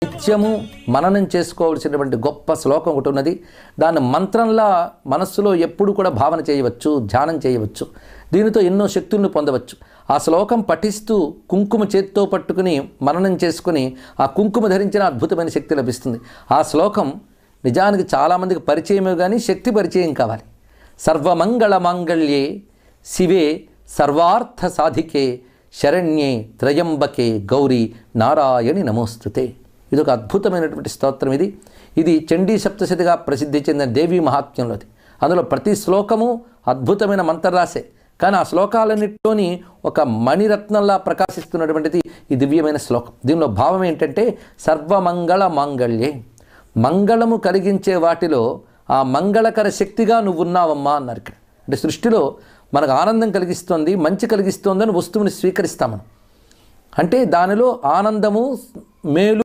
నిత్యము మననం చేసుకోవాల్సినటువంటి గొప్ప శ్లోకం ఒకటి ఉన్నది. దాన్ని మంత్రంలా మనస్సులో ఎప్పుడు కూడా భావన చేయవచ్చు, ధ్యానం చేయవచ్చు. దీనితో ఎన్నో శక్తులను పొందవచ్చు. ఆ శ్లోకం పఠిస్తూ కుంకుమ చేత్తో పట్టుకుని మననం చేసుకుని ఆ కుంకుమ ధరించిన అద్భుతమైన శక్తి లభిస్తుంది. ఆ శ్లోకం నిజానికి చాలామందికి పరిచయమే కానీ శక్తి పరిచయం కావాలి. సర్వమంగళ మాంగళ్యే శివే సర్వార్థ సాధికే శరణ్యే త్రయంబకే గౌరీ నారాయణి నమోస్తుతే. ఇది ఒక అద్భుతమైనటువంటి స్తోత్రం. ఇది చండీ సప్తశతిగా ప్రసిద్ధి చెందిన దేవీ మహాత్మ్యంలోది. అందులో ప్రతి శ్లోకము అద్భుతమైన మంత్రరాశే. కానీ ఆ శ్లోకాలన్నింటిలోని ఒక మణిరత్నంలా ప్రకాశిస్తున్నటువంటిది ఈ దివ్యమైన శ్లోకం. దీనిలో భావం ఏంటంటే సర్వమంగళ మాంగళ్యే, మంగళము కలిగించే వాటిలో ఆ మంగళకర శక్తిగా నువ్వున్నావమ్మా అన్నారు ఇక్కడ. అంటే సృష్టిలో మనకు ఆనందం కలిగిస్తోంది, మంచి కలిగిస్తోందని వస్తువుని స్వీకరిస్తాం మనం. అంటే దానిలో ఆనందము, మేలు